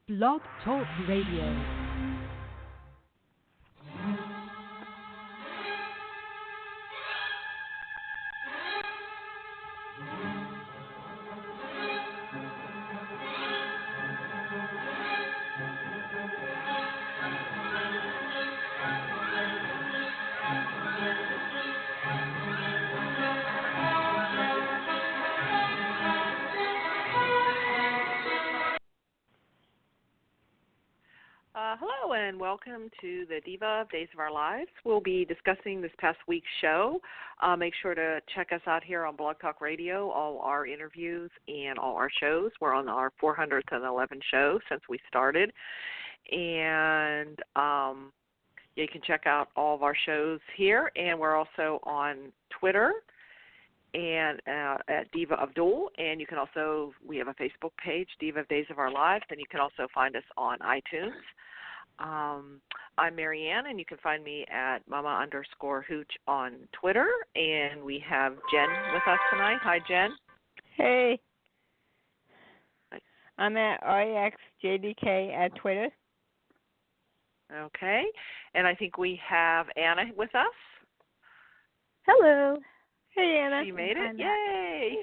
Blog Talk Radio. Hello and welcome to the Diva of Days of Our Lives. We'll be discussing this past week's show. Make sure to check us out here on Blogtalk Radio, all our interviews and all our shows. We're on our 411th show since we started. And you can check out all of our shows here. And we're also on Twitter and at Diva of Dool. And you can also, we have a Facebook page, Diva of Days of Our Lives. And you can also find us on iTunes. I'm Marianne, and you can find me at Mama_Hooch on Twitter. And we have Jen with us tonight. Hi, Jen. Hey. Hi. I'm at REXJDK at Twitter. Okay. And I think we have Anna with us. Hello. Hey, Anna. You made it. Yay.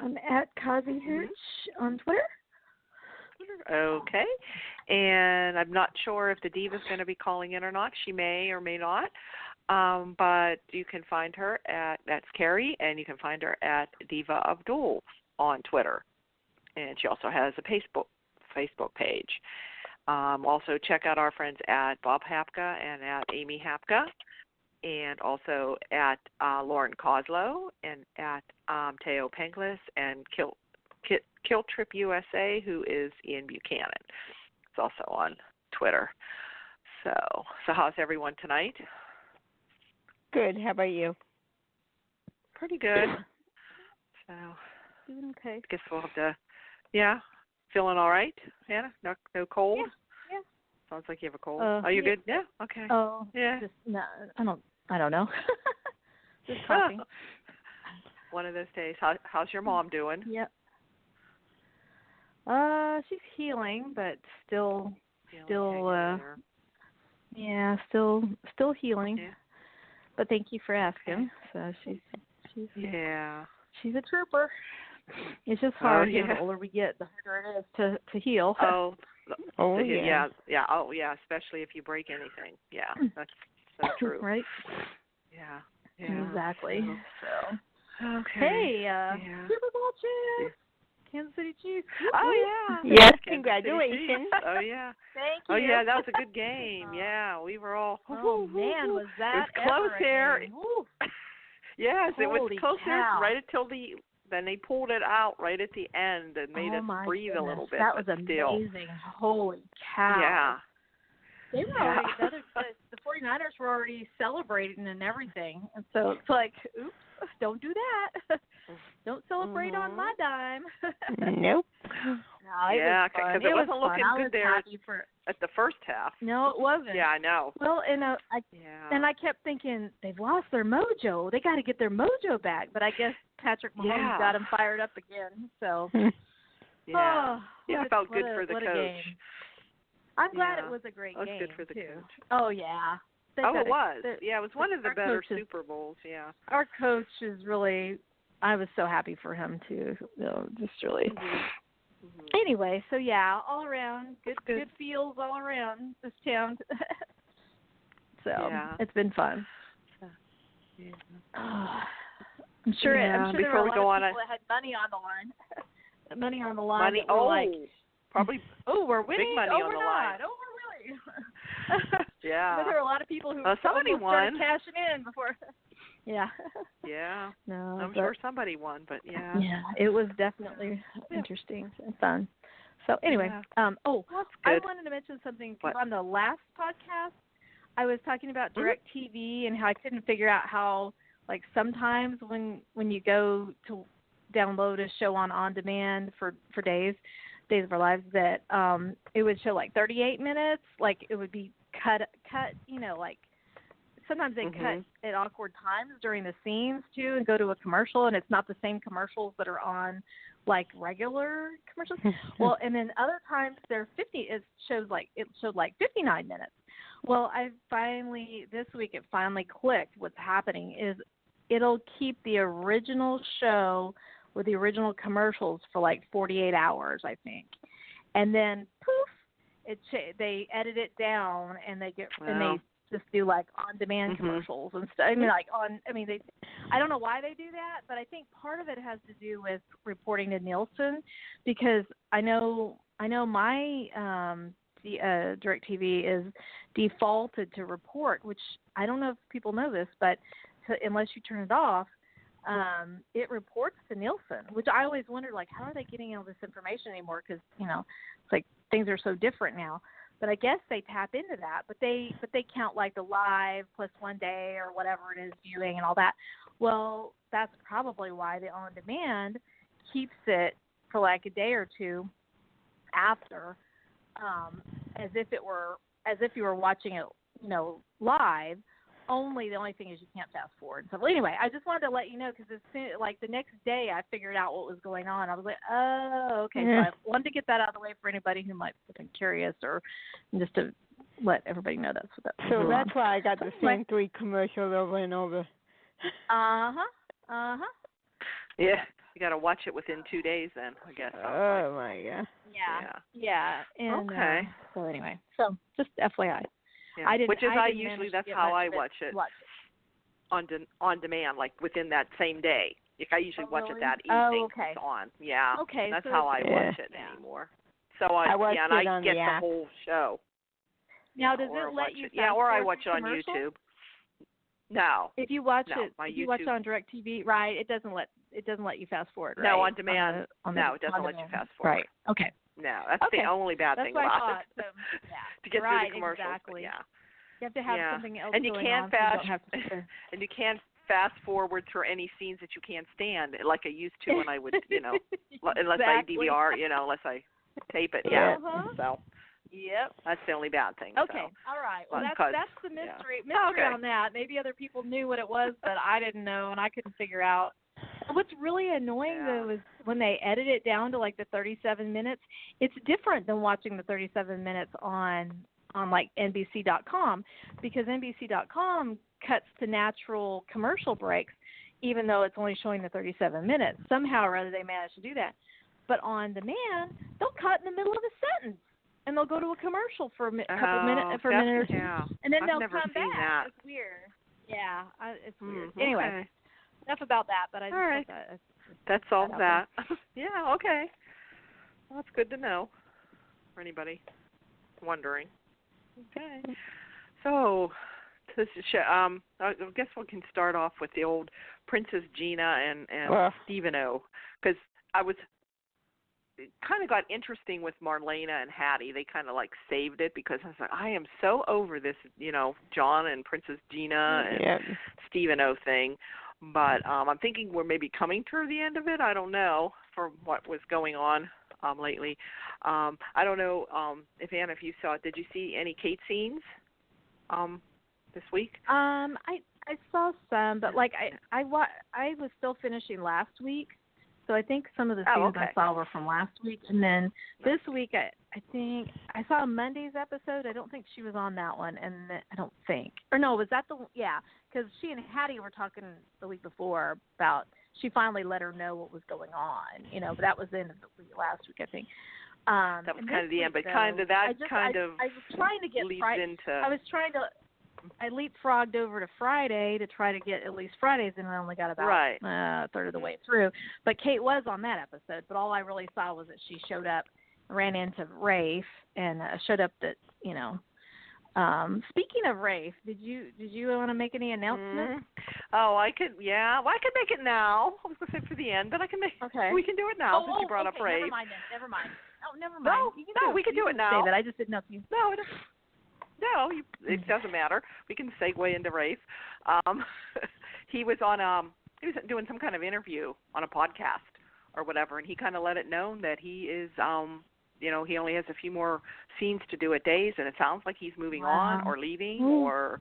I'm at Kazi Hooch on Twitter. Okay. And I'm not sure if the Diva's going to be calling in or not. She may or may not. But you can find her that's Carrie, and you can find her at Diva of Dool on Twitter. And she also has a Facebook page. Also check out our friends at Bob Hapka and at Amy Hapka, and also at Lauren Coslow and at Teo Penglis and Kill Trip USA, who is in Buchanan. It's also on Twitter. So how's everyone tonight? Good. How about you? Pretty good. So Okay. I guess we'll have to. Yeah, feeling all right, Hannah? No cold? Yeah. Sounds like you have a cold. Are you good? Yeah. Okay. Oh. Yeah. Just, no, I don't know. Just coughing. One of those days. How's your mom doing? Yep. She's healing, but still healing. Yeah. But thank you for asking. So she's a trooper. It's just hard. Yeah. The older we get, the harder it is to heal. Oh yeah. Yeah. Oh yeah. Especially if you break anything. Yeah, that's so true. Right. Yeah. Exactly. So. Okay. Hey, Super Bowl Chiefs. Kansas City Chiefs. Oh, yeah. Yes, Kansas congratulations. Oh, yeah. Thank you. Oh, yeah, that was a good game. Yeah, we were all... Oh, man, was that it was close there. Yes, it was Holy close cow. there right until then they pulled it out right at the end and made us breathe a little bit. That was still. amazing. Holy cow. Yeah. They were already, the 49ers were already celebrating and everything. And so it's like, oops, don't do that. Don't celebrate on my dime. Nope. No, yeah, because it wasn't looking good there at the first half. No, it wasn't. Yeah, I know. Well, and I kept thinking, they've lost their mojo. They got to get their mojo back. But I guess Patrick Mahomes got them fired up again. So, yeah, it felt good for the coach. I'm glad it was a great game. It was good for the coach. Oh, yeah. It was. Yeah, it was one of the better Super Bowls, yeah. Our coach is really, I was so happy for him, too. Just really. Mm-hmm. Anyway, so, yeah, all around, good feels all around this town. So, it's been fun. Yeah. I'm sure there were a lot of people that had money on the line. Money on the line. Probably. Oh, we're winning. Big money on the line. Oh, we're winning. Yeah. But there were a lot of people who somebody started cashing in before. Yeah. Yeah. No, I'm sure somebody won, but yeah. Yeah, it was definitely interesting and fun. So anyway, that's good. I wanted to mention something on the last podcast. I was talking about DirecTV and how I couldn't figure out how, like, sometimes when you go to download a show on demand for Days of Our Lives, that it would show like 38 minutes, like it would be cut, like sometimes they cut at awkward times during the scenes too, and go to a commercial, and it's not the same commercials that are on like regular commercials. Well, and then other times they're 50. It showed like 59 minutes. Well, this week it finally clicked. What's happening is it'll keep the original show with the original commercials for like 48 hours, I think, and then poof, they edit it down and they just do like on-demand commercials and stuff. I mean, I don't know why they do that, but I think part of it has to do with reporting to Nielsen, because I know my DirecTV is defaulted to report, which I don't know if people know this, but unless you turn it off, it reports to Nielsen, which I always wondered, like, how are they getting all this information anymore? Because, it's like things are so different now. But I guess they tap into that. But they count like the live plus 1 day or whatever it is viewing and all that. Well, that's probably why the on-demand keeps it for like a day or two after, as if you were watching it, live. The only thing is you can't fast forward. So anyway, I just wanted to let you know, because as soon, like the next day, I figured out what was going on. I was like, oh, okay. So I wanted to get that out of the way for anybody who might be curious, or just to let everybody know that's what that. So that's why I got the same 3 commercials over and over. Yeah, you got to watch it within 2 days, then I guess. Oh my God. Yeah. And, okay. So anyway, so just FYI. Yeah. That's how I watch it. On demand, like within that same day. Like I usually watch it that evening. It's on. Yeah. Okay. That's how I watch it anymore. So I get the whole show. Now, does it let you? Or I watch it on YouTube. No. If you watch you watch it on DirecTV, right? It doesn't let you fast forward, right? No, on demand. It doesn't let you fast forward. Right. Okay. No, that's the only bad thing about it. So, to get through the commercials. Exactly. Yeah. You have to have something else and you going can't on, fast, so you don't have to and you can't fast forward through any scenes that you can't stand, like I used to when I would, unless I DVR, unless I tape it. Yeah. So. Yep. That's the only bad thing. Okay. So. All right. Well, that's the mystery. Mystery on that. Maybe other people knew what it was, but I didn't know, and I couldn't figure out. What's really annoying though is when they edit it down to like the 37 minutes. It's different than watching the 37 minutes on like NBC.com, because NBC.com cuts to natural commercial breaks, even though it's only showing the 37 minutes. Somehow or other they manage to do that. But on demand, they'll cut in the middle of a sentence, and they'll go to a commercial for a couple minutes, for a minute or two, and then they'll come back. That. It's weird. Yeah, it's weird. Okay. Anyway, enough about that. But I just thought that solves that. Yeah. Okay. Well, that's good to know for anybody wondering. Okay. So, this is, I guess we can start off with the old Princess Gina and Stevano, because I was kind of got interesting with Marlena and Hattie. They kind of like saved it, because I was like, I am so over this, John and Princess Gina and Stevano thing. But I'm thinking we're maybe coming through the end of it. I don't know, for what was going on lately. I don't know if Anna, if you saw it. Did you see any Kate scenes this week? I saw some, but like I was still finishing last week, so I think some of the scenes I saw were from last week, and then this week I think I saw Monday's episode. I don't think she was on that one, and I don't think, or no, was that because she and Hattie were talking the week before about. She finally let her know what was going on, but that was the end of the week last week, I think. That was kind of the end, but I was trying to get leads into. I leapfrogged over to Friday to try to get at least Fridays, and I only got about a third of the way through. But Kate was on that episode, but all I really saw was that she showed up, ran into Rafe, and showed up that, speaking of Rafe, did you want to make any announcements? Oh, I could make it now. I was going to say for the end, but I can make. Okay. We can do it now since you brought up Rafe. Never mind. Oh, never mind. We can do it now. Say that. I just didn't know if you. No, it doesn't matter. We can segue into Rafe. He was doing some kind of interview on a podcast or whatever, and he kind of let it known that he is, he only has a few more scenes to do at days, and it sounds like he's moving on or leaving or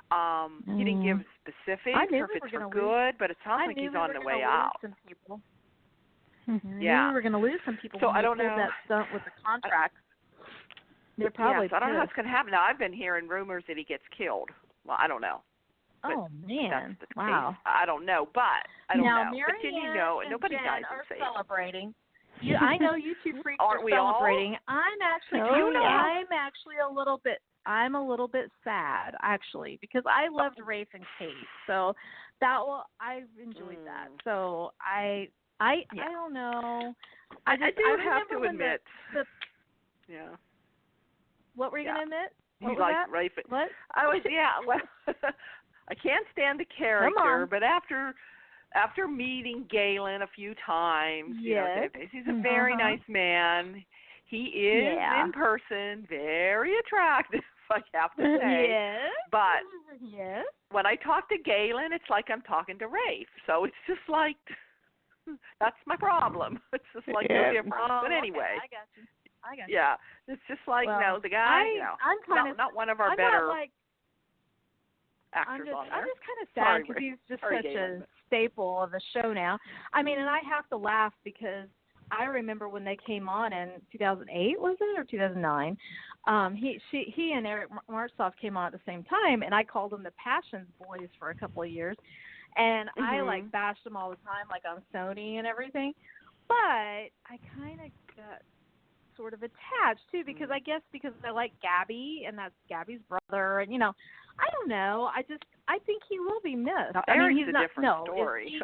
He didn't give specifics or if it's for good, but it sounds like he's on the way out. Some people. Yeah. We were going to lose some people so when I don't pulled know. that stunt with the contracts. They're probably so I don't know what's going to happen. Now, I've been hearing rumors that he gets killed. Well, I don't know. Oh, man. That's the wow. case. I don't know, but I don't now, know. Mary But didn't you know, and nobody Jen dies are in celebrating. I know you two freaks Aren't are we celebrating. all? I'm actually I'm a little bit sad actually because I loved Rafe and Kate. So I enjoyed that. So I don't know. I do have to admit. Yeah. What were you going to admit? You like Rafe? What? I was well. I can't stand the character, but after meeting Galen a few times, he's a very nice man. He is in person very attractive, I have to say. Yes. But when I talk to Galen, it's like I'm talking to Rafe. So it's just like that's my problem. It's just like no different. But anyway. Okay. I got you. Yeah, it's just like the guy. I'm kind of not one of our better actors on there. I'm just kind of sad because he's just such a staple of the show now. I mean, and I have to laugh because I remember when they came on in 2008, was it, or 2009? He and Eric Martsolf came on at the same time, and I called them the Passions Boys for a couple of years, and I bashed them all the time, like on Sony and everything. But I kind of got sort of attached too because I guess because I like Gabi and that's Gabi's brother and I don't know. I think he will be missed. Now, I mean, he's a different story.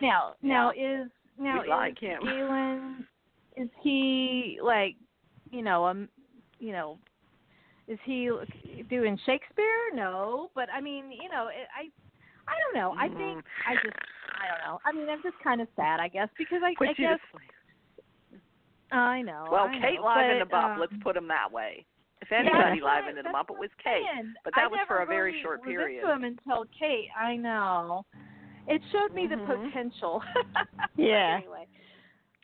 Now is him. Galen? Is he like is he doing Shakespeare? No, but I mean I don't know. I think I don't know. I mean I'm just kind of sad I guess because I guess. I know. Well, Kate livened him up. Let's put him that way. If anybody livened him up, it was Kate. But that was for a very short period. I never really was into him until Kate. I know. It showed me the potential. Anyway.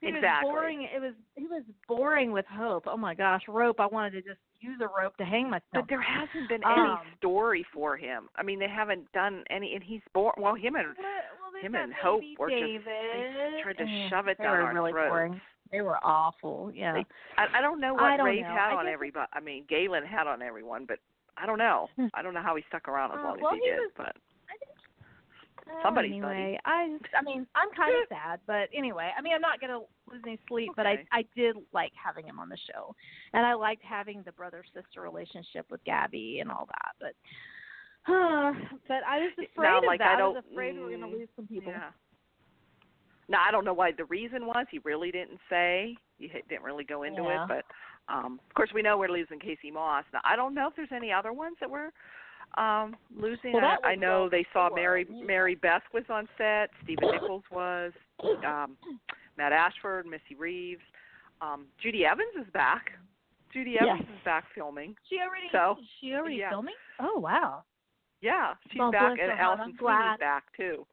He was boring. He was boring with Hope. Oh my gosh, rope! I wanted to just use a rope to hang myself. But there hasn't been any story for him. I mean, they haven't done any, and he's boring. Well, him and Hope were just they tried to shove it down our throats. Boring. They were awful. Yeah. I don't know what Rafe had on everybody. I mean, Galen had on everyone, but I don't know. I don't know how he stuck around as long as he did. But somebody's anyway, I mean, I'm kind of sad, but anyway, I mean, I'm not going to lose any sleep, but I did like having him on the show, and I liked having the brother-sister relationship with Gabi and all that, but I was afraid of that. I was afraid we were going to lose some people. Yeah. Now, I don't know why the reason was. He really didn't say. He didn't really go into it, but of course, we know we're losing Casey Moss. Now, I don't know if there's any other ones that we're losing. Well, I know they saw Mary Beth was on set. Stephen Nichols was. Matt Ashford, Missy Reeves. Judy Evans is back. Judy Evans is back filming. She already filming? Oh, wow. Yeah, she's back, and Allison Sweeney's back, too.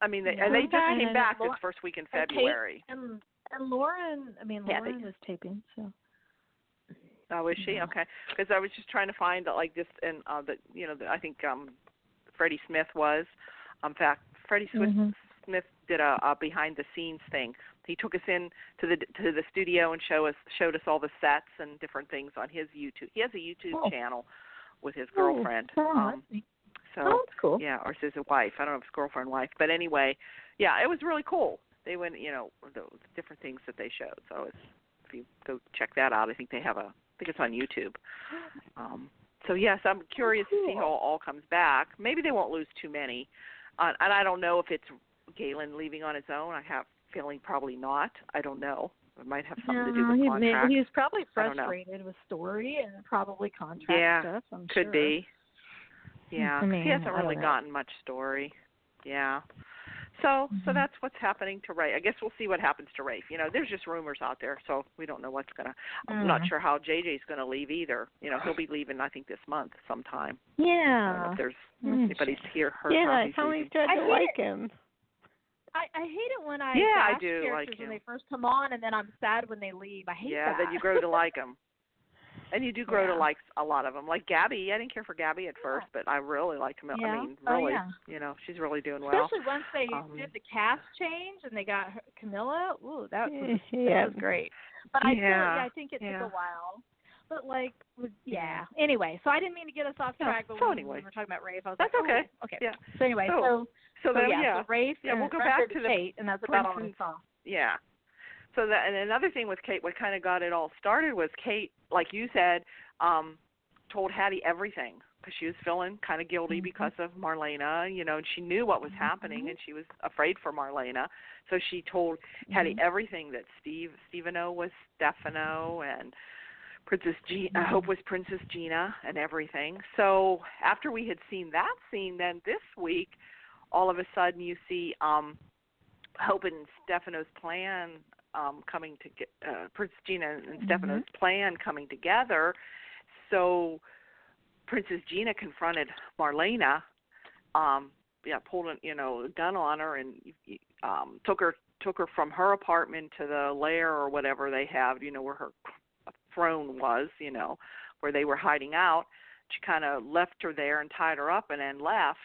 I mean, they just came back this first week in February. And Lauren, Lauren was taping, so. Oh, is she? Okay. Because I was just trying to find like this, and I think Freddie Smith was. In fact, Freddie Smith did a behind the scenes thing. He took us in to the studio and showed us all the sets and different things on his YouTube. He has a YouTube channel with his girlfriend. So that's cool. Yeah, or his wife. I don't know if it's girlfriend, wife, but anyway, yeah, it was really cool. They went, the different things that they showed. So if you go check that out, I think they have I think it's on YouTube. So yes, I'm curious to see how it all comes back. Maybe they won't lose too many, and I don't know if it's Galen leaving on his own. I have a feeling probably not. I don't know. It might have something to do with contract. He's probably frustrated with story and probably contract stuff. I'm could be. Yeah, he hasn't really know. gotten much story. Yeah. So that's what's happening to Rafe. I guess we'll see what happens to Rafe. There's just rumors out there, so we don't know what's going to – I'm not sure how JJ's going to leave either. He'll be leaving, I think, this month sometime. Yeah. I don't know if there's anybody's heard how he's leaving. I like him. I hate it when I I do characters like him. when they first come on, and then I'm sad when they leave. I hate that. Yeah, then you grow to like them. And you do grow to like a lot of them. Like Gabi, I didn't care for Gabi at first, but I really like Camilla. Yeah. I mean, really, you know, she's really doing well. Especially once they did the cast change and they got Camilla. Ooh, that was great. But I think it took a while. But anyway, so I didn't mean to get us off track. But when we were talking about Rafe, I was that's like, okay. Okay. Yeah. So anyway, so Rafe. Yeah, we'll go back to Kate, and that's about all I saw. Yeah. So and another thing with Kate, what kind of got it all started was Kate, like you said, told Hattie everything because she was feeling kind of guilty because of Marlena, you know, and she knew what was happening and she was afraid for Marlena. So she told Hattie everything, that Stevano was Stefano and Princess Gina, I hope was Princess Gina and everything. So after we had seen that scene, then this week, all of a sudden you see Hope and Stefano's plan coming to get Princess Gina and Stefano's plan coming together. So Princess Gina confronted Marlena, pulled a gun on her and took her from her apartment to the lair or whatever they have, you know, where her throne was, you know, where they were hiding out. She kind of left her there and tied her up and then left,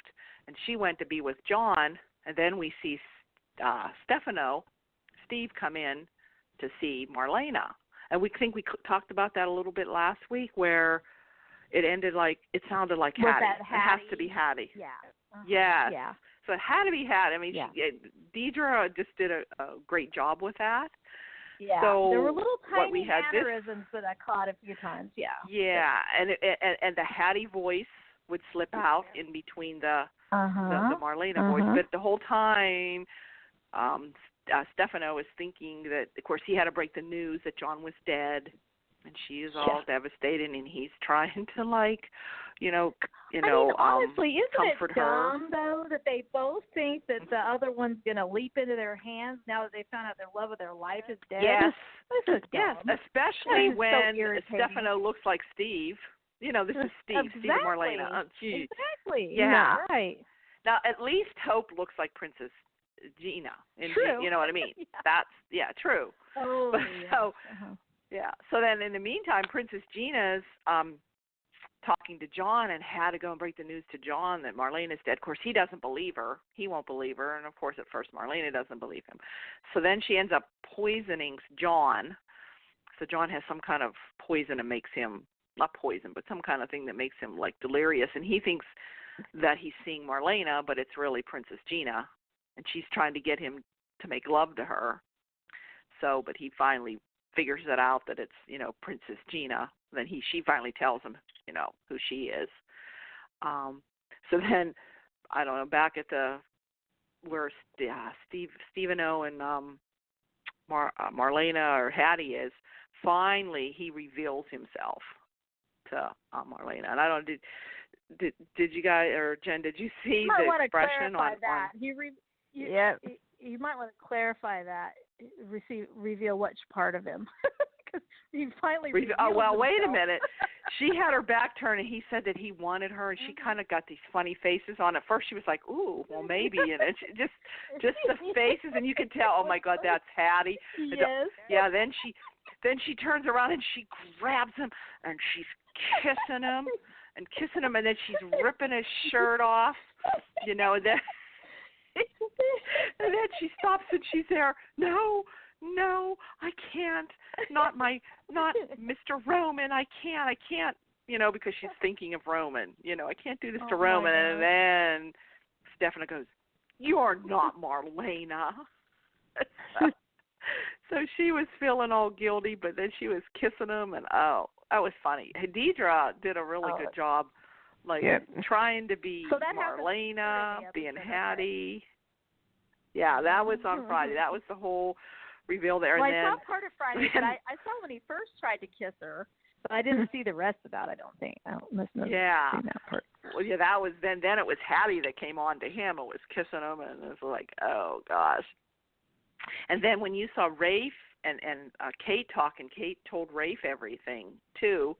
and she went to be with John. And then we see Steve come in to see Marlena. And we think we talked about that a little bit last week, where it ended like, it sounded like Hattie. It has to be Hattie. Yeah. Yes. Yeah. So it had to be Hattie. I mean, Deidre just did a great job with that. Yeah. So there were little tiny mannerisms that I caught a few times. Yeah. Yeah, and the Hattie voice would slip out in between the Marlena voice, but the whole time Stefano was thinking that, of course, he had to break the news that John was dead, and she is all devastated, and he's trying to, like, honestly, isn't comfort it dumb, though, that they both think that the other one's going to leap into their hands now that they found out their love of their life is dead? Yes. This is yes, dumb. especially when Stefano looks like Steve. You know, this is Steve, Steve and Marlena. Oh, exactly. Yeah. Right. Now, at least Hope looks like Princess Gina. True. You know what I mean? That's true. Oh, but, so, So then in the meantime, Princess Gina's talking to John and had to go and break the news to John that Marlena's dead. Of course, he doesn't believe her. He won't believe her. And, of course, at first Marlena doesn't believe him. So then she ends up poisoning John. So John has some kind of poison that makes him, not poison, but some kind of thing that makes him, like, delirious. And he thinks that he's seeing Marlena, but it's really Princess Gina. And she's trying to get him to make love to her. So, but he finally figures it out that it's, Princess Gina. Then she finally tells him, who she is. So then, I don't know, back at where Stevano and Marlena or Hattie is, finally he reveals himself to Marlena. And I don't, did you guys, or Jen, did you see the expression on that? You might want to clarify that. Reveal which part of him. Because he finally revealed himself. Wait a minute. She had her back turned, and he said that he wanted her, and she kind of got these funny faces on. At first, she was like, "Ooh, well, maybe," and it's just the faces, and you could tell. Oh my God, that's Hattie. Yes. Yeah. Then she turns around and she grabs him, and she's kissing him, and then she's ripping his shirt off. And then. And then she stops and she's there. No, I can't. Not Mr. Roman. I can't. Because she's thinking of Roman. I can't do this to Roman. And then Stefano goes, "You're not Marlena." So she was feeling all guilty, but then she was kissing him, and that was funny. Deidre did a really good job. Trying to be Marlena, being Hattie. Yeah, that was on Friday. That was the whole reveal there. Well, and I saw part of Friday, but I saw when he first tried to kiss her, but I didn't see the rest of that, I don't think. I must not have seen that part. Well, yeah, that was then it was Hattie that came on to him and was kissing him, and it was like, oh, gosh. And then when you saw Rafe and Kate talking, Kate told Rafe everything, too.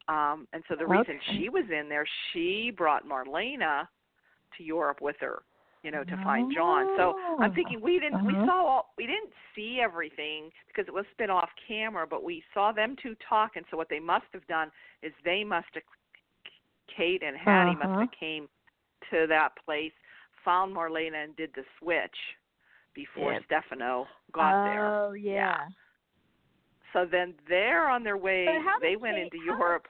And so the reason she was in there, she brought Marlena to Europe with her. to find John. So I'm thinking we didn't see everything because it was spin off camera, but we saw them two talk, and so what they must have done is Kate and Hattie must have came to that place, found Marlena, and did the switch before Stefano got there. Oh, yeah. So then they're on their way. They went into Europe.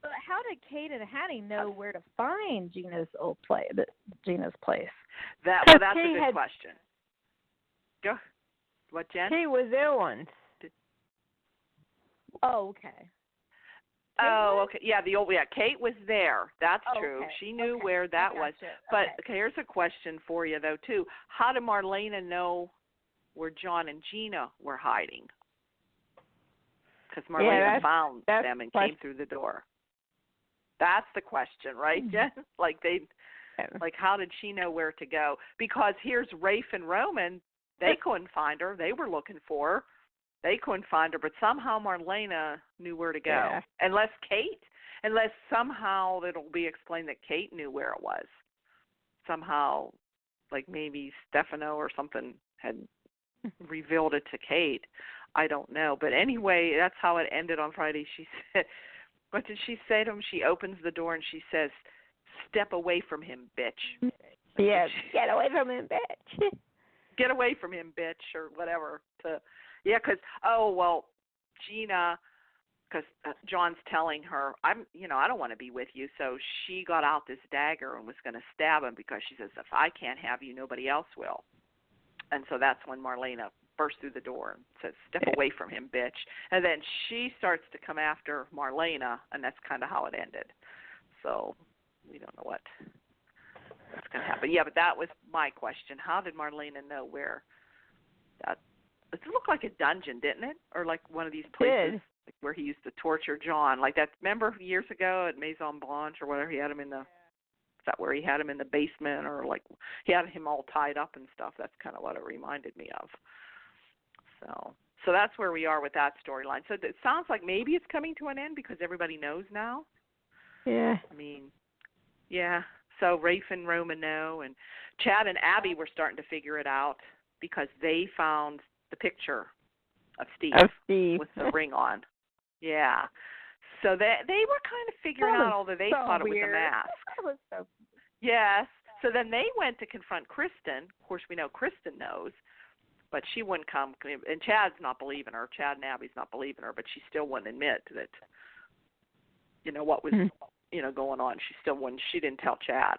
But how did Kate and Hattie know where to find Gina's place? That's a good question. Go. What, Jen? Kate was there once. Oh, okay. Okay. Yeah, Kate was there. That's true. Okay. She knew where that was. But here's a question for you, though, too. How did Marlena know where John and Gina were hiding? Because Marlena found them and came through the door. That's the question, right, Jen? How did she know where to go? Because here's Rafe and Roman. They couldn't find her. They were looking for her. They couldn't find her, but somehow Marlena knew where to go. Yeah. Unless somehow it'll be explained that Kate knew where it was. Somehow, like maybe Stefano or something had revealed it to Kate. I don't know. But anyway, that's how it ended on Friday. She said, what did she say to him? She opens the door and she says, "Step away from him, bitch." Yeah, get away from him, bitch. Get away from him, bitch, or whatever. Because Gina, because John's telling her, I don't want to be with you. So she got out this dagger and was going to stab him because she says, if I can't have you, nobody else will. And so that's when Marlena burst through the door and says, "Step away from him, bitch." And then she starts to come after Marlena, and that's kind of how it ended. So we don't know what's going to happen. Yeah, but that was my question. How did Marlena know where that? It looked like a dungeon, didn't it? Or like one of these places like where he used to torture John. Like that, remember years ago at Maison Blanche or whatever, he had him in the, is that where he had him in the basement, or like he had him all tied up and stuff? That's kind of what it reminded me of. So that's where we are with that storyline. So it sounds like maybe it's coming to an end because everybody knows now. Yeah. I mean, yeah. So Rafe and Roman know, and Chad and Abby were starting to figure it out because they found the picture of Steve with the ring on. Yeah. So they were kind of figuring out, although they thought it was a mask. That was so. Yes. So then they went to confront Kristen. Of course, we know Kristen knows, but she wouldn't come. And Chad's not believing her. Chad and Abby's not believing her, but she still wouldn't admit that, what was, going on. She still wouldn't. She didn't tell Chad,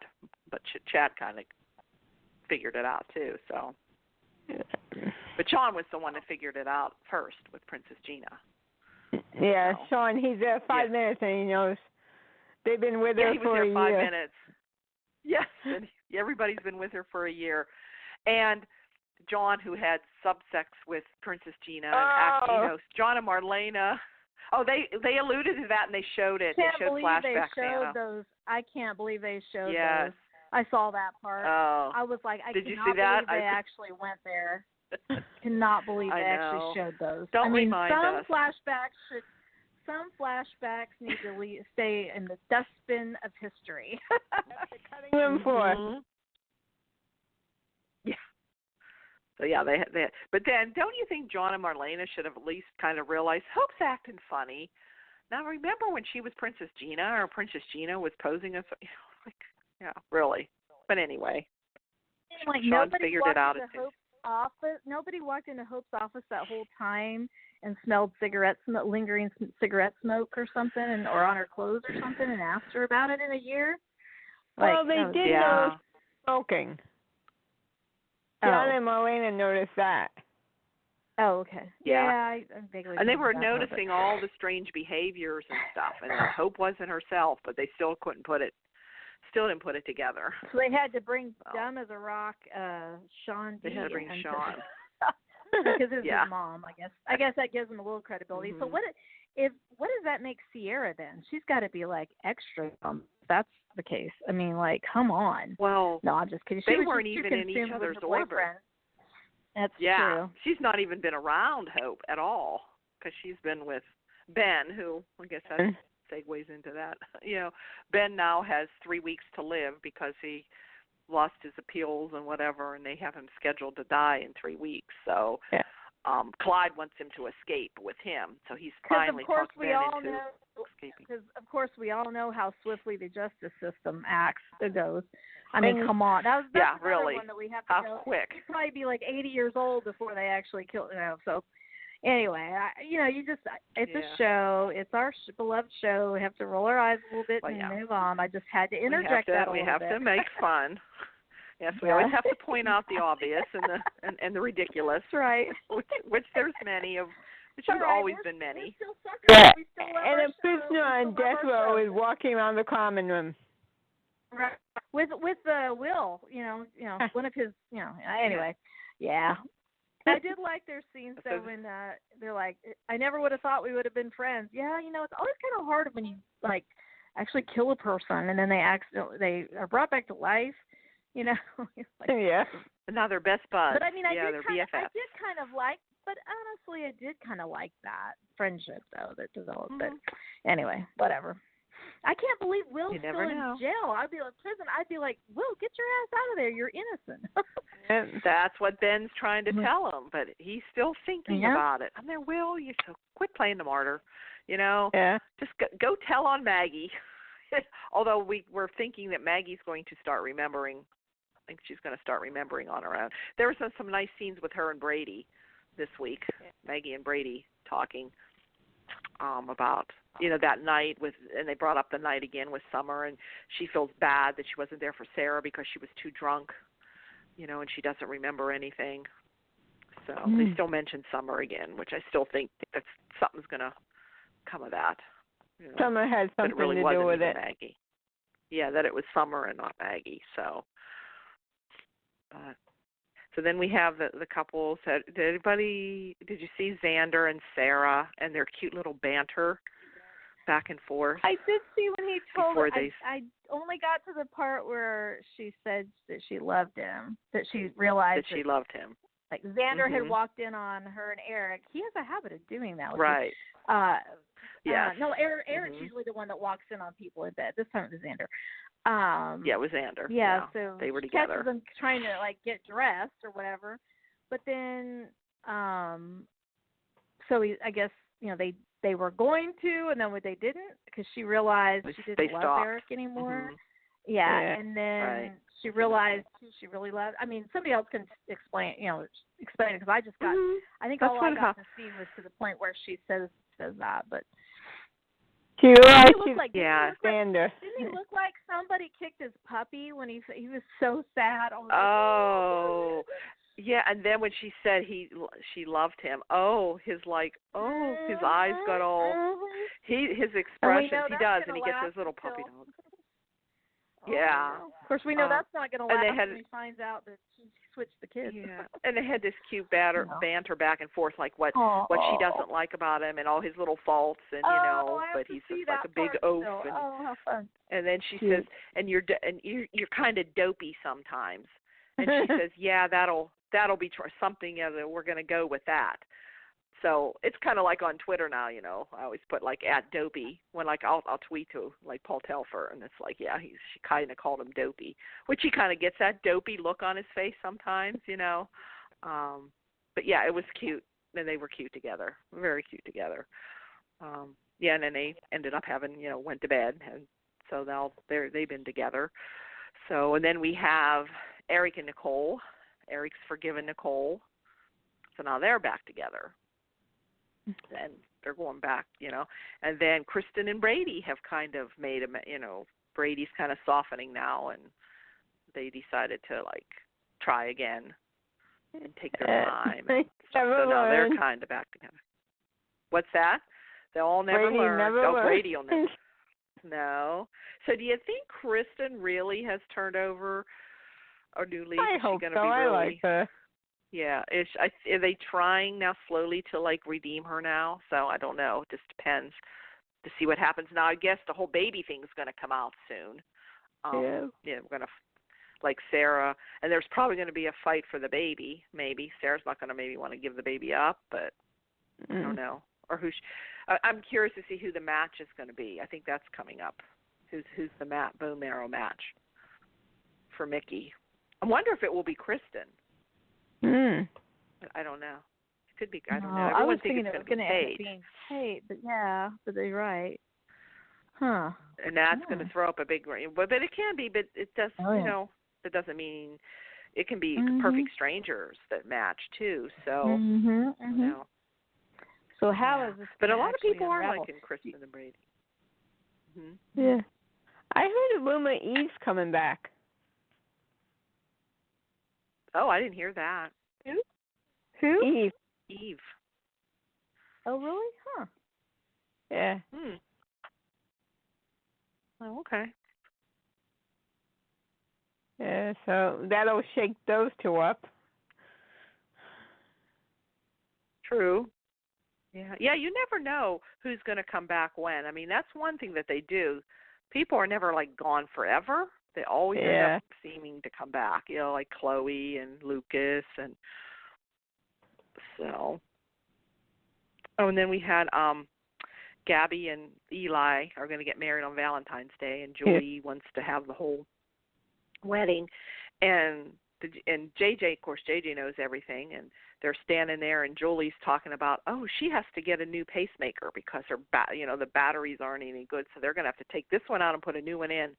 but Chad kind of figured it out too. So, but Sean was the one that figured it out first with Princess Gina. Yeah, so. Sean, he's there 5 minutes and he knows they've been with her for a year. He was there 5 minutes. Yes, and everybody's been with her for a year. And John, who had subsex with Princess Gina, and John and Marlena. Oh, they alluded to that and they showed it. They showed flashbacks. Those. I can't believe they showed those. I saw that part. Oh. I was like, Did you cannot see that? believe they actually went there. Cannot believe they actually showed those. Don't remind us. Some flashbacks need to stay in the dustbin of history. Cutting them for. Yeah. So yeah, they. But then, don't you think John and Marlena should have at least kind of realized Hope's acting funny? Now remember when she was Princess Gina, or Princess Gina was posing as, really. But anyway, Sean figured it out. Nobody walked into Hope's office that whole time and smelled lingering cigarette smoke or something, or on her clothes or something, and asked her about it in a year. Well, they did know smoking. John and Marlena noticed that. Oh, okay. Yeah, I vaguely. And they were noticing all the strange behaviors and stuff, and Hope wasn't herself, but they still didn't put it together. So they had to bring dumb as a rock, Sean. They had to bring Sean. Because it's his mom, I guess. I guess that gives him a little credibility. Mm-hmm. So what does that make Ciera then? She's got to be like extra dumb. If that's the case. I mean, like, come on. Well, no, I'm just kidding. They weren't even in each other's orbit. That's true. She's not even been around Hope at all because she's been with Ben, who I guess that segues into that. Ben now has 3 weeks to live because he lost his appeals and whatever, and they have him scheduled to die in 3 weeks. So Clyde wants him to escape with him. So he's finally talked Ben into escaping. Because, of course, we all know how swiftly the justice system acts. It goes. I mean, come on. That's really. One that we have to how quick. He'd probably be like 80 years old before they actually kill him. So, anyway, it's a show. It's our beloved show. We have to roll our eyes a little bit and move on. I just had to interject that a little bit. We have to make fun. Yes, we always have to point out the obvious and the ridiculous, right? Which there's many of. Which has always been many. Yeah, and a prisoner on death row is walking around the common room. Right. With Will, one of his, anyway, yeah. I did like their scenes though when they're like, I never would have thought we would have been friends. Yeah, it's always kind of hard when you like actually kill a person and then they are brought back to life. Yeah. And now they're best buds. But I mean, they're BFFs. I did kind of like, but honestly, I did kind of like that friendship though that developed. But anyway, whatever. I can't believe Will's still in jail. I'd be like prison. I'd be like, Will, get your ass out of there. You're innocent. And that's what Ben's trying to tell him, but he's still thinking about it. I'm there, Will. You quit playing the martyr. Yeah. Just go tell on Maggie. Although we're thinking that Maggie's going to start remembering. I think she's going to start remembering on her own. There were some nice scenes with her and Brady this week. Maggie and Brady talking about that night and they brought up the night again with Summer, and she feels bad that she wasn't there for Sarah because she was too drunk, and she doesn't remember anything. So they still mention Summer again, which I still think that something's going to come of that. Summer had something really to do with it. Maggie. Yeah, that it was Summer and not Maggie. So then we have the couples. Did you see Xander and Sarah and their cute little banter back and forth? I did see when he told her. I only got to the part where she said that she loved him, that she realized that she loved him. Like Xander had walked in on her and Eric. He has a habit of doing that. Right. No, Eric's usually the one that walks in on people in bed. This time it was Xander. It was Xander. Yeah, so they were together. Catches them trying to like get dressed or whatever, but then, so I guess they were going to, and then they didn't because she realized she didn't love Eric anymore. Yeah, and then she realized who she really loved. I mean, somebody else can explain it because I just got. I think all I got to see was to the point where she says that, but. She realized Xander. Didn't he look like somebody kicked his puppy when he was so sad? Yeah, and then when she said she loved him, his eyes got all his expressions he does, and he gets his little puppy dog. Yeah. Of course, we know that's not going to last when he finds out that she switched the kids. Yeah. And they had this cute banter back and forth, like what she doesn't like about him and all his little faults, and but he's just like a big oaf. How fun! And then she says, "And you're kind of dopey sometimes." And she says, "Yeah, that'll be something. We're going to go with that." So it's kind of like on Twitter now, I always put like @dopey when like I'll tweet to like Paul Telfer, and it's like she kind of called him dopey, which he kind of gets that dopey look on his face sometimes, But yeah, it was cute, and they were cute together, very cute together. And then they ended up having went to bed, and so now they've been together. So and then we have Eric and Nicole. Eric's forgiven Nicole, so now they're back together. And they're going back, And then Kristen and Brady have kind of made him, Brady's kind of softening now, and they decided to, like, try again and take their time. So now they're kind of back together. What's that? They'll all never learn. Brady will never. No. So do you think Kristen really has turned over a new leaf? I hope so. I like her. Yeah, are they trying now slowly to like redeem her now? So I don't know. It just depends to see what happens. Now I guess the whole baby thing is going to come out soon. Yeah, we're going to like Ciera, and there's probably going to be a fight for the baby. Maybe Sarah's not going to maybe want to give the baby up, but I don't know. Or I'm curious to see who the match is going to be. I think that's coming up. Who's the bone marrow match for Mickey. I wonder if it will be Kristen. I don't know. It could be. I don't know. I was thinking it's it was going to end up being Kate, but you're right. Huh. And that's going to throw up a big, but it can be, but it does, that doesn't mean it can be perfect strangers that match too. So, So how is this? But a lot of people are liking Kristen and Brady. Yeah. I heard a rumor Eve's coming back. Oh, I didn't hear that. Who? Eve. Oh, really? Huh. Yeah. Oh, okay. Yeah, so that'll shake those two up. True. Yeah, you never know who's going to come back when. I mean, that's one thing that they do. People are never, like, gone forever. They always end up seeming to come back, like Chloe and Lucas. And so. Oh, and then we had Gabi and Eli are going to get married on Valentine's Day, and Julie wants to have the whole wedding. And JJ, of course, JJ knows everything, and they're standing there, and Julie's talking about, she has to get a new pacemaker because her, the batteries aren't any good, so they're going to have to take this one out and put a new one in.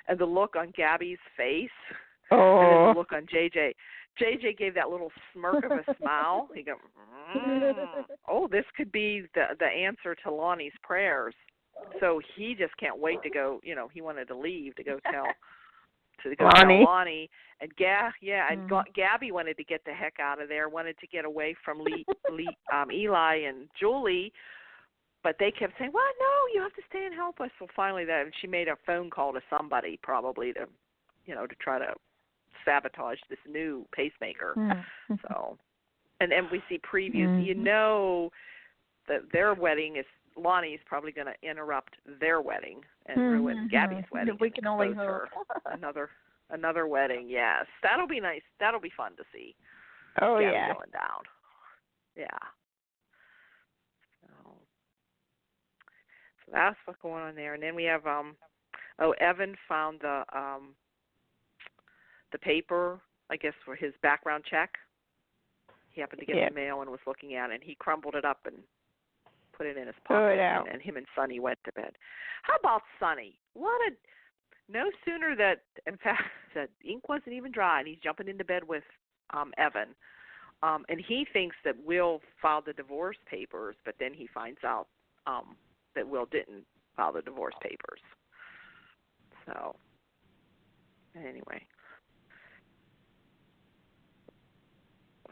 And the look on Gabi's face, and then the look on JJ. JJ gave that little smirk of a smile. He goes, this could be the answer to Lonnie's prayers. So he just can't wait to go. He wanted to leave to go tell. Lonnie. Tell Lonnie, and Gabi wanted to get the heck out of there, wanted to get away from Eli and Julie, but they kept saying, "Well, no, you have to stay and help us." So finally, she made a phone call to somebody, probably to try to sabotage this new pacemaker. So, and then we see previews. That their wedding is. Lonnie's probably going to interrupt their wedding and ruin Gabi's wedding. We can only hope. another wedding, yes. That'll be nice. That'll be fun to see. Oh, Gabi going down. Yeah. So that's what's going on there. And then we have, Evan found the paper, I guess, for his background check. He happened to get the mail and was looking at it, and he crumbled it up and put it in his pocket, and him and Sonny went to bed. How about Sonny? No sooner that, in fact, that ink wasn't even dry, and he's jumping into bed with Evan. And he thinks that Will filed the divorce papers, but then he finds out that Will didn't file the divorce papers. So, anyway.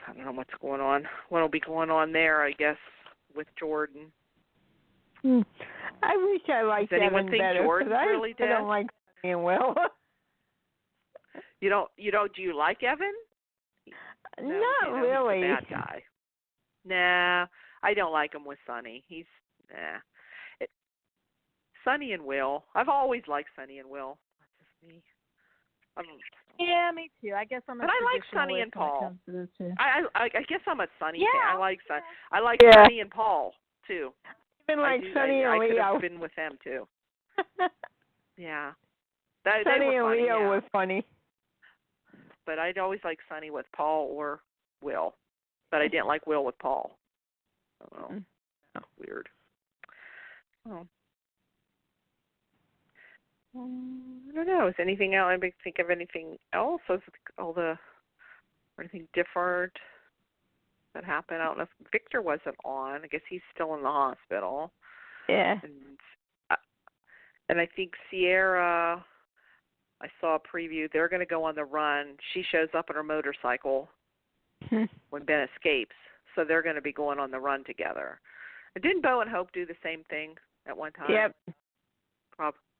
I don't know what's going on. What will be going on there, I guess, with Jordan. I wish I liked Evan better. Does anyone think Jordan's really dead? I don't like Sonny and Will. You don't? Do you like Evan? No, not really. He's a bad guy. Nah, I don't like him with Sonny. Sonny and Will. I've always liked Sonny and Will. That's just me. Yeah, me too. I guess I'm a. But I like Sonny and Paul. I guess I'm a Sonny fan. I like Sonny. I like Sonny and Paul too. Even like Sonny and Leo. I could have been with them too. Yeah. Sonny and Leo was funny. But I'd always like Sonny with Paul or Will. But I didn't like Will with Paul. Oh, weird. Oh. I don't know. Is anything else? Anybody think of anything else? Is anything different that happened? I don't know if Victor wasn't on. I guess he's still in the hospital. Yeah. And I think Ciera, I saw a preview. They're going to go on the run. She shows up on her motorcycle when Ben escapes. So they're going to be going on the run together. And didn't Bo and Hope do the same thing at one time? Yep.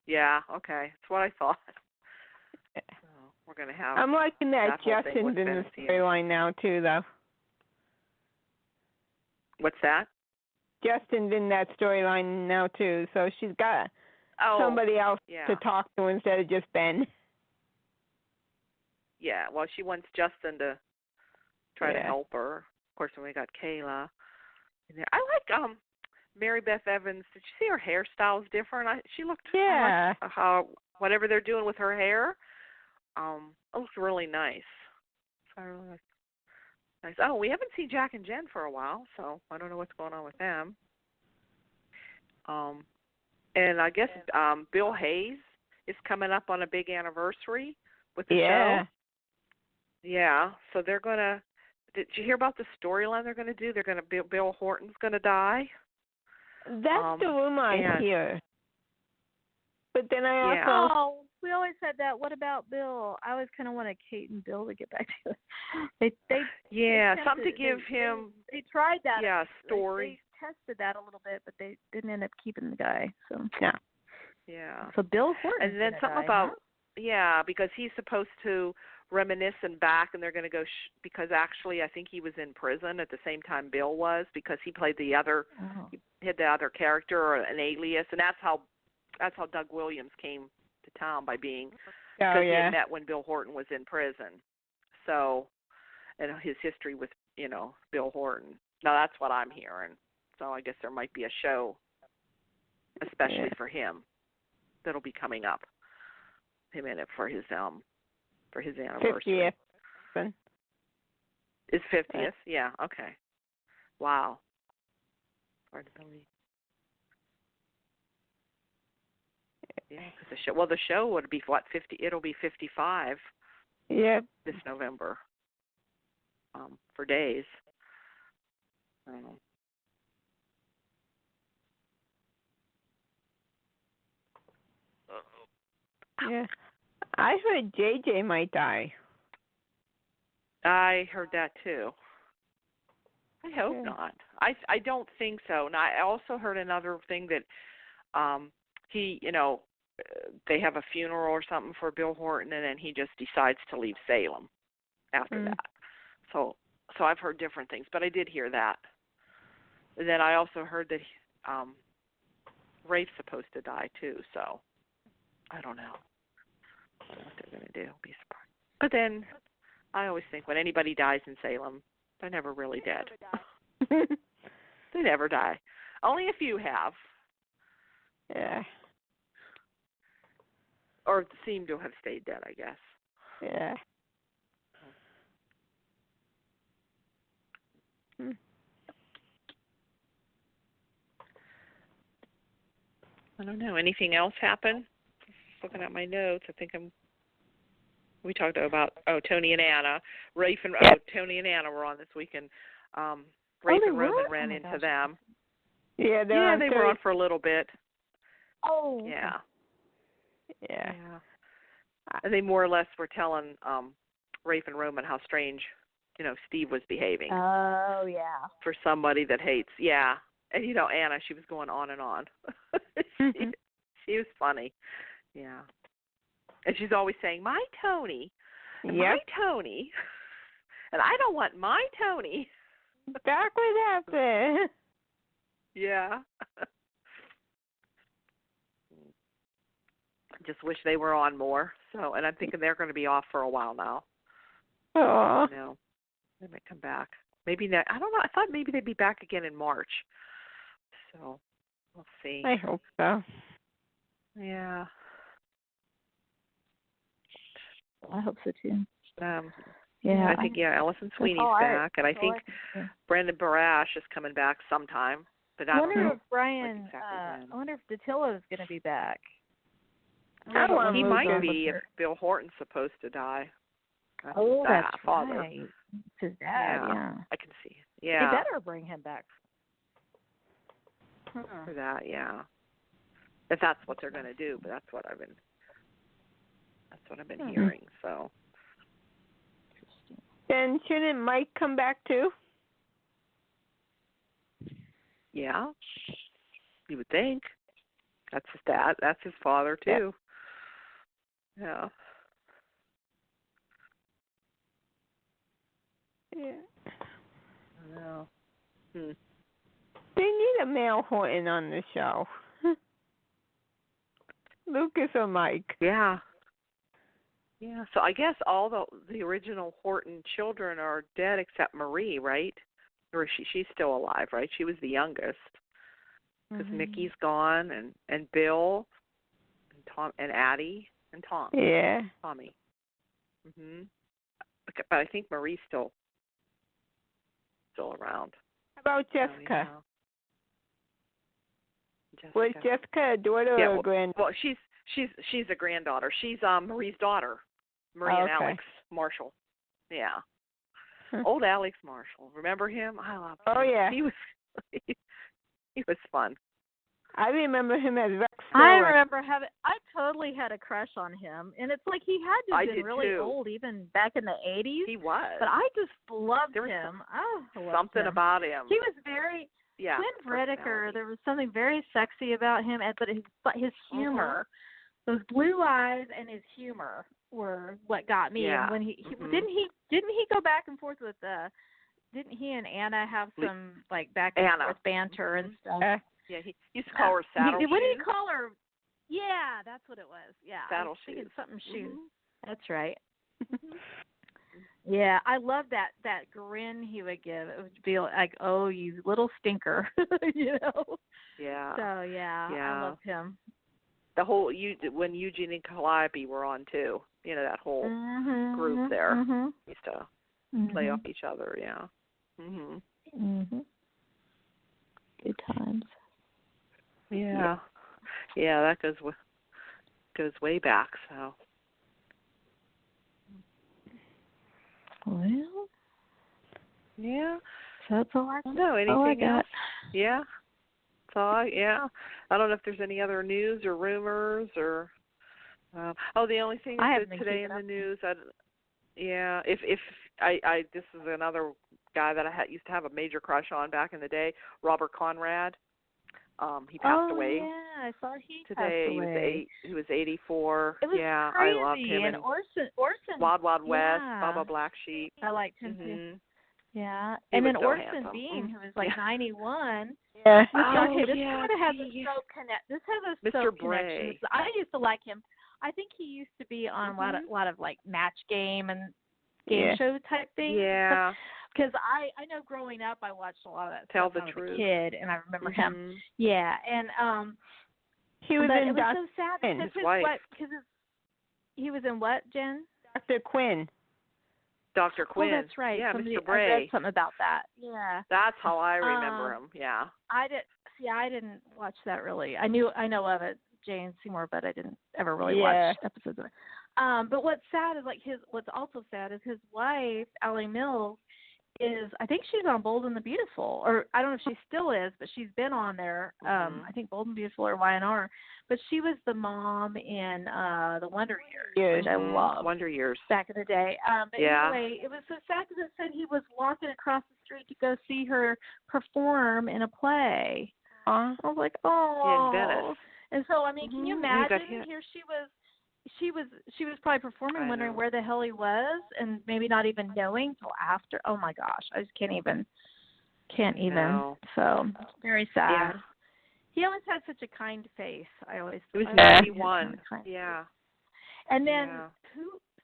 Yeah, okay. That's what I thought. So we're going to have. I'm liking that Justin's in the storyline now, too, though. What's that? Justin's in that storyline now, too, so she's got somebody else to talk to instead of just Ben. Yeah, well, she wants Justin to try to help her. Of course, when we got Kayla in there. I like Mary Beth Evans. Did you see her hairstyle is different? She looked like how whatever they're doing with her hair. It looks really nice. So I really like nice. Oh, we haven't seen Jack and Jen for a while, so I don't know what's going on with them. And I guess Bill Hayes is coming up on a big anniversary with the show. Yeah, so they're going to, did you hear about the storyline they're going to do? They're going to, Bill Horton's going to die. That's the rumor I hear. But then I also... Oh, we always said that. What about Bill? I always kind of wanted Kate and Bill to get back together. They something to give him... They tried that. Yeah, story. They tested that a little bit, but they didn't end up keeping the guy. So yeah. So Bill Horton. And then something about because he's supposed to reminisce and back, and they're going to go because actually I think he was in prison at the same time Bill was because he played the other he had the other character or an alias, and that's how Doug Williams came to town by being because he had met when Bill Horton was in prison. So, and his history with Bill Horton. Now that's what I'm hearing. So I guess there might be a show, especially for him, that'll be coming up. Him in it for his anniversary. 50th. It's 50th. Yeah. Okay. Wow. Hard to believe. Yeah, because the show would be what 50. It'll be 55. Yeah. This November. For days. Yeah. I heard JJ might die. I heard that too. I hope not. I don't think so. And I also heard another thing that he, they have a funeral or something for Bill Horton, and then he just decides to leave Salem after that. So I've heard different things, but I did hear that. And then I also heard that Rafe's supposed to die too. So I don't know what they're going to do. Be surprised. But then I always think when anybody dies in Salem, they're never really dead. They never die. Only a few have. Yeah. Or seem to have stayed dead, I guess. Yeah. I don't know. Anything else happen? Just looking at my notes, I think we talked about Tony and Anna. Rafe and Tony and Anna were on this weekend. Rafe and Roman ran into them. Yeah, they were on for a little bit. Oh. Yeah. Yeah. And they more or less were telling Rafe and Roman how strange, Steve was behaving. Oh, yeah. For somebody that hates. Yeah. And, Anna, she was going on and on. She was funny. Yeah. And she's always saying, my Tony. My Tony. And I don't want my Tony. Exactly that's it. Yeah. Just wish they were on more. So, and I'm thinking they're going to be off for a while now. Oh. They might come back. Maybe not. I don't know. I thought maybe they'd be back again in March. So, we'll see. I hope so. Yeah. I hope so too. I think Allison Sweeney's back, and I think Brandon Barash is coming back sometime. But I don't know. If Brian. I wonder if Dattilo is going to be back. He might be if Bill Horton's supposed to die. That's father. right. It's his dad. Yeah. I can see it. Yeah. They better bring him back. For that, yeah. If that's what they're going to do, but that's what I've been hearing. So. Then shouldn't Mike come back too? Yeah. You would think. That's his dad. That's his father too. Yeah. Yeah. I know. They need a male Horton on the show. Lucas or Mike. Yeah. Yeah. So I guess all the original Horton children are dead except Marie, right? Or she's still alive, right? She was the youngest. Because Mickey's gone, and Bill, and Tom, and Addie, and Tom. Yeah. Tommy. Mhm. But I think Marie's still around. How about Jessica? Jessica. Was Jessica a daughter or a granddaughter? Well, she's a granddaughter. She's Marie's daughter, Marie and Alex Marshall. Yeah. Old Alex Marshall. Remember him? I love him. Oh yeah. He was fun. I remember him as Rex. I totally had a crush on him, and it's like he had to have been really old even back in the 80s. He was. But I just loved him. Something about him. He was very Quinn Vredeker. There was something very sexy about him, but his humor, those blue eyes and his humor were what got me. Yeah. And when he didn't he go back and forth with didn't he and Anna have some like back and forth banter and stuff? Yeah, he used to call her Saddle Shoes. What did he call her? Yeah, that's what it was. Yeah, Saddle Shoes. Something shoes. That's right. Yeah, I love that grin he would give. It would be like, "Oh, you little stinker," you know. Yeah. So I loved him. The whole when Eugene and Calliope were on too. You know, that whole group there used to play off each other. Yeah. Mhm. Mhm. Good times. Yeah. Yeah, that goes way back. So. Well. Yeah. So that's all I know. Anything else? Yeah. So I don't know if there's any other news or rumors or. The only thing today in the news. If I this is another guy that I used to have a major crush on back in the day, Robert Conrad. He passed away. Oh yeah, I saw he today. Passed away. He was 84. It was crazy. I loved him. And Orson. Wild Wild West, Baba Black Sheep. I liked him too. Yeah, and then so Orson handsome. Bean, who was like 91. Yeah. This kind of has us so connect. This has us Mr. so Bray. connections. I used to like him. I think he used to be on a lot of like Match Game and game show type things. Yeah. Because I know growing up I watched a lot of that Tell stuff the when I was truth. a kid, and I remember him. Yeah, and he was in it was so sad because his wife. He was in what, Jen? Dr. Quinn. Dr. Quinn. Oh, that's right. Yeah, Mr. Bray. I read something about that. Yeah. That's how I remember him. Yeah. I didn't watch that really. I know of it, Jane Seymour, but I didn't ever really watch episodes of it. But what's sad is what's also sad is his wife, Allie Mills, I think she's on Bold and the Beautiful, or I don't know if she still is, but she's been on there. I think Bold and Beautiful or YNR, but she was the mom in the Wonder Years, which I love. Wonder Years back in the day. But anyway, it was so sad because it said he was walking across the street to go see her perform in a play. I was like, oh. In Venice. And so I mean, can you imagine? Here she was probably performing, wondering where the hell he was, and maybe not even knowing till after. Oh my gosh, I just can't even. No. So very sad. Yeah. He always had such a kind face. It was 91. Yeah. And then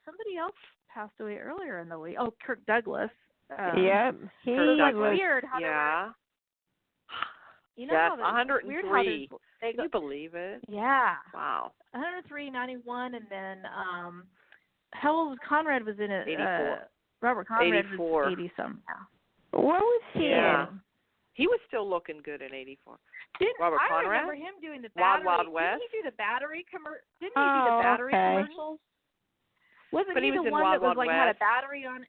somebody else passed away earlier in the week. Oh, Kirk Douglas. He was weird. How You know, yes, 103. Can you believe it? Yeah. Wow. 103, 91, and then how old was Conrad? Was in it? 84. Robert Conrad 84. was 80 something now. What was he in? He was still looking good in 84. Robert I Conrad? remember him doing the battery. Wild West? Didn't he do the battery commercials? Wasn't he the one that was like had a battery on it?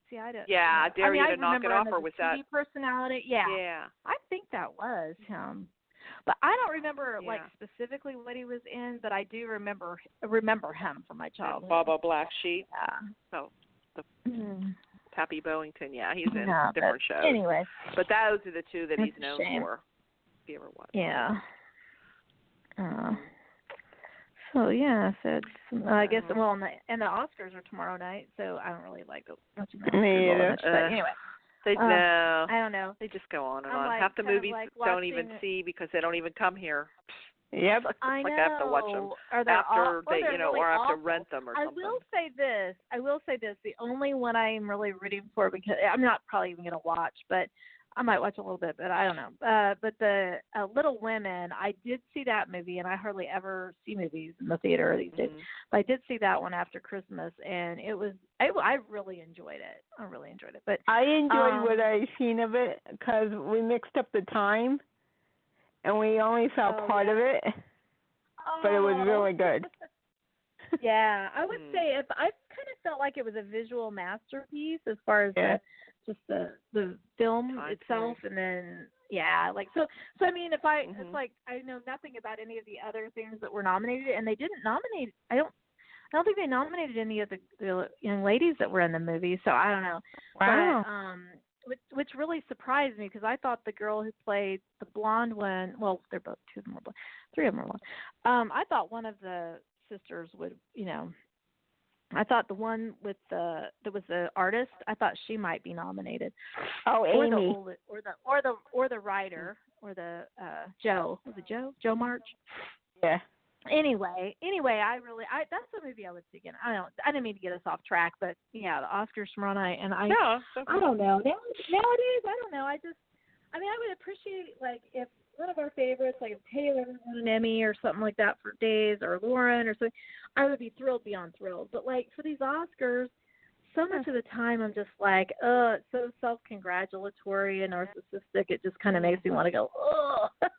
See, I don't. Yeah, Dare You to Knock It Off, or was that? TV personality. Yeah. Yeah. I think that was him. But I don't remember like specifically what he was in, but I do remember him from my childhood. Baba Black Sheep. Yeah. Oh, Pappy Bowington. Yeah, he's in different shows. Anyway. But those are the two that That's he's known for. If you ever watched. Yeah. So yeah, I guess and the Oscars are tomorrow night, so I don't really like watching the Oscars much, but anyway. I don't know. They just go on and I'm on. Half the movies don't even see because they don't even come here. Yep. I know. I have to watch them after they, or I have to rent them or something. I will say this. The only one I am really rooting for, because I'm not probably even going to watch, but I might watch a little bit, but I don't know. But the Little Women, I did see that movie, and I hardly ever see movies in the theater these days. But I did see that one after Christmas, and it was I really enjoyed it. I really enjoyed it. But I enjoyed what I seen of it because we mixed up the time, and we only saw part of it, but it was really good. Yeah, I would say I kind of felt like it was a visual masterpiece as far as the film itself, and then like so I mean, if I it's like I know nothing about any of the other things that were nominated, and they didn't nominate. I don't think they nominated any of the young ladies that were in the movie, so I don't know. Wow. But, which really surprised me because I thought the girl who played the blonde one, well, they're both two of them were blonde, three of them were blonde. I thought one of the sisters would, I thought the one with that was the artist. I thought she might be nominated. Oh, Amy. Or the writer, or the Joe. Was it Joe? Joe March? Yeah. Anyway, that's the movie I would see again. I didn't mean to get us off track, but yeah, the Oscars tomorrow night, and I don't know. Nowadays, I don't know. I would appreciate like if one of our favorites, like if Taylor won an Emmy or something like that for Days, or Lauren or something, I would be thrilled beyond thrilled. But like for these Oscars, so much of the time I'm just like, it's so self-congratulatory and narcissistic. It just kind of makes me want to go, ugh.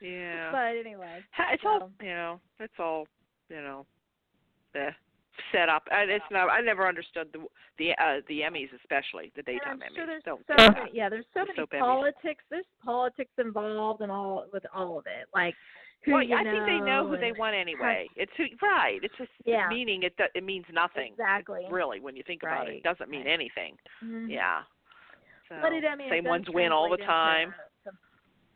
Yeah. But anyway, it's all set up. And it's not. I never understood the Emmys, especially the daytime Emmys. There's so many politics. There's politics involved and all with all of it. Like, I think they know who they want anyway. It's right. It's just meaning it means nothing. Exactly. Really, when you think about it, it doesn't mean anything. Mm-hmm. Yeah. So, but same ones win all the time.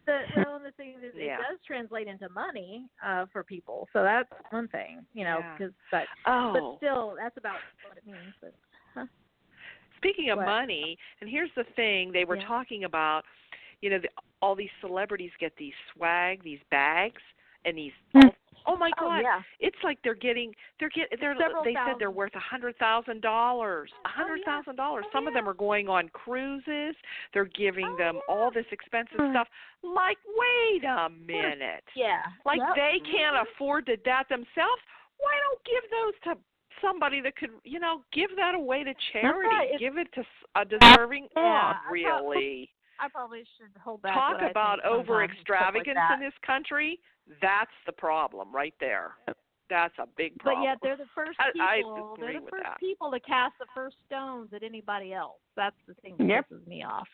The thing is, it does translate into money for people, so that's one thing, but still, that's about what it means. But, Speaking of money, and here's the thing, they were talking about, all these celebrities get these swag, these bags, and these. Oh my God! It's like they said they're worth $100,000. $100,000. Some of them are going on cruises. They're giving them all this expensive stuff. Like, wait a minute. Yeah. Like they can't afford that themselves. Why don't give those to somebody that could, give that away to charity? Right. Give it to a deserving. Really? I probably should hold back. Talk about over extravagance in this country. That's the problem right there. That's a big problem. But yet they're the first people. They're the first people to cast the first stones at anybody else. That's the thing that pisses me off.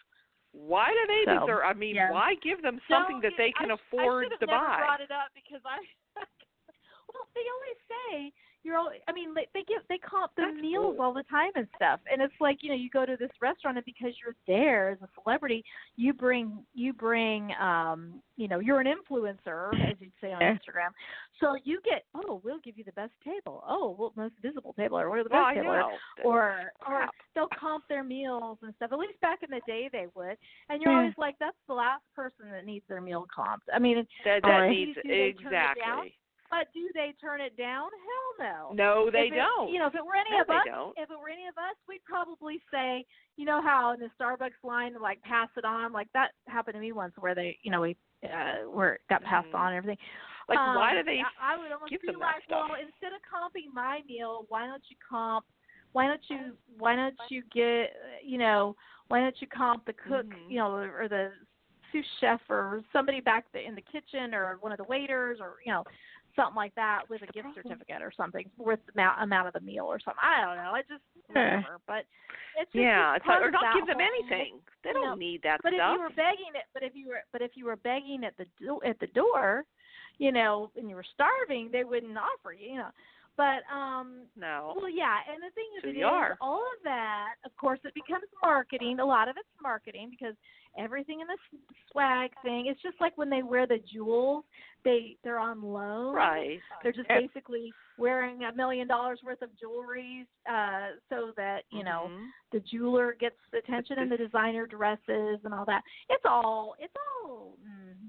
Why do they deserve? I mean, why give them something that they can afford to buy? I brought it up because well, they always say they comp the meals all the time and stuff, and it's like you go to this restaurant and because you're there as a celebrity, you bring you're an influencer, as you'd say on Instagram, so you get we'll give you the best table, most visible table, or the best table, or they'll comp their meals and stuff. At least back in the day they would, and you're always like, that's the last person that needs their meal comped. I mean, that needs exactly. But do they turn it down? Hell no. No, they don't. If it were any of us, we'd probably say, how in the Starbucks line, like pass it on. Like that happened to me once, where they, where it got passed on and everything. Like, why do they? I would almost give be them like, that stuff? well, instead of comping my meal, why don't you comp? Why don't you get? Why don't you comp the cook? Or the sous chef, or somebody back in the kitchen, or one of the waiters, or something like that, with a gift certificate or something worth the amount of the meal or something. I don't know. I just whatever. But it's just it's like, or don't give them whole, anything. They don't need that but stuff. If you were begging it, if you were begging at the door, and you were starving, they wouldn't offer you. But no. Well, yeah, and the thing is, all of that. Of course, it becomes marketing. A lot of it's marketing because everything in the swag thing. It's just like when they wear the jewels, they're on loan. Right. They're just basically wearing $1 million worth of jewelry, so that the jeweler gets the attention and the designer dresses and all that. It's all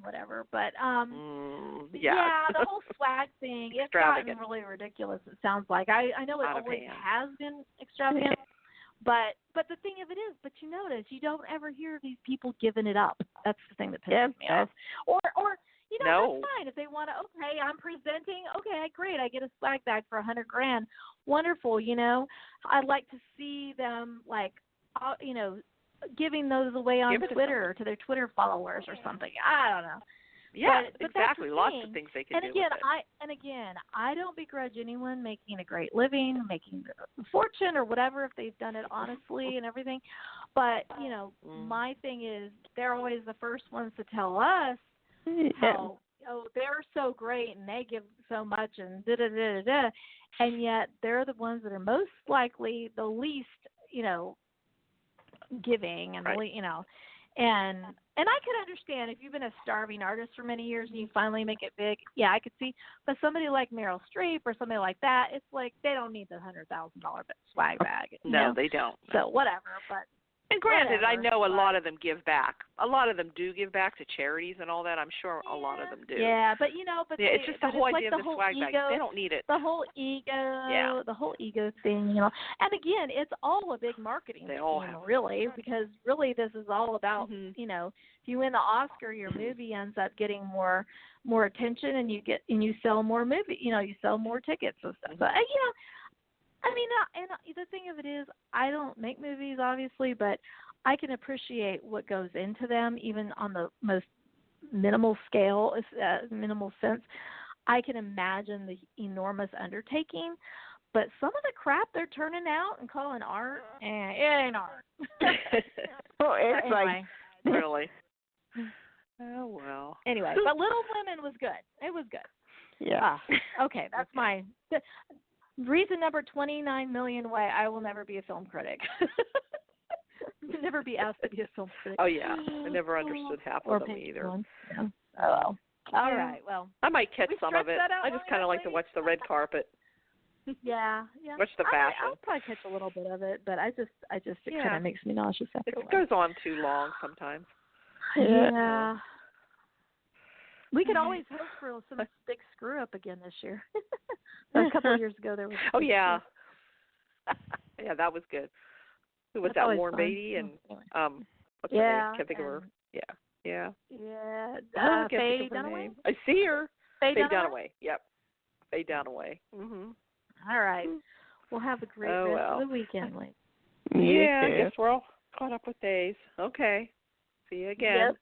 whatever. But the whole swag thing, it's gotten really ridiculous. It sounds like I know it always has been extravagant, But the thing of it is, but you notice you don't ever hear these people giving it up. That's the thing that pisses me off. Or that's fine if they want to. Okay, I'm presenting. Okay, great. I get a swag bag for $100,000. Wonderful. I'd like to see them giving those away on Twitter to their Twitter followers or something. I don't know. Yeah, but exactly. Lots of things they can do. And again, I don't begrudge anyone making a great living, making a fortune or whatever if they've done it honestly and everything. But my thing is, they're always the first ones to tell us how they're so great and they give so much and and yet they're the ones that are most likely the least giving and and I could understand if you've been a starving artist for many years and you finally make it big. Yeah, I could see. But somebody like Meryl Streep or somebody like that, it's like they don't need the $100,000 swag bag. No, they don't. So whatever. And granted, I know a lot of them give back. A lot of them do give back to charities and all that. I'm sure a lot of them do. Yeah, but it's just the whole idea of the swag bag. They don't need it. The whole ego thing, And again, it's all a big marketing thing, really, because really this is all about, if you win the Oscar, your movie ends up getting more attention, and you sell more you sell more tickets and stuff. So, and the thing of it is, I don't make movies, obviously, but I can appreciate what goes into them, even on the most minimal scale, minimal sense. I can imagine the enormous undertaking, but some of the crap they're turning out and calling art, it ain't art. Well, it's anyway. Really. Oh, well. Anyway, but Little Women was good. It was good. Yeah. Okay, that's my... Reason number 29 million why I will never be a film critic. Never be asked to be a film critic. Oh, yeah. I never understood half of them either. Yeah. Oh, well. All right. Well, I might catch some of it. I just kind of like to watch the red carpet. Yeah. Watch the fashion. I'll probably catch a little bit of it, but it kind of makes me nauseous after a while. It goes on too long sometimes. Yeah. We could always hope for some big screw up again this year. A couple of years ago, there was. Oh yeah, yeah, that was good. Who was that? Warren Beatty and what's her name? Can't think of her. Yeah. Faye Dunaway. I see her. Faye Dunaway. Yep. Faye Dunaway. Mhm. All right. We'll have a great rest of the weekend, ladies. Yeah, I guess we're all caught up with days. Okay. See you again. Yep.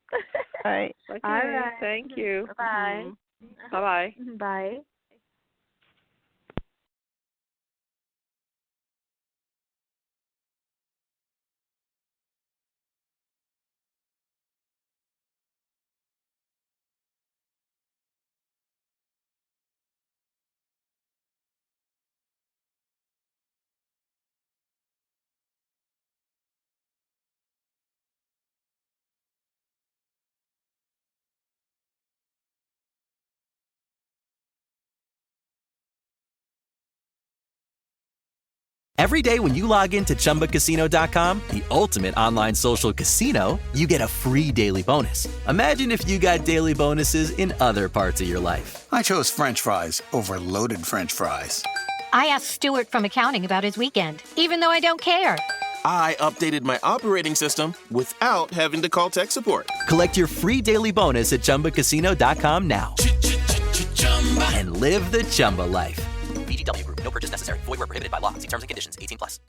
All right. Okay. All right. Thank you. Bye. Mm-hmm. Bye-bye. Bye. Every day when you log into ChumbaCasino.com, the ultimate online social casino, you get a free daily bonus. Imagine if you got daily bonuses in other parts of your life. I chose French fries over loaded French fries. I asked Stuart from accounting about his weekend, even though I don't care. I updated my operating system without having to call tech support. Collect your free daily bonus at ChumbaCasino.com now. And live the Chumba life. VGW Group. No purchase necessary. Void where prohibited by law. See terms and conditions. 18+.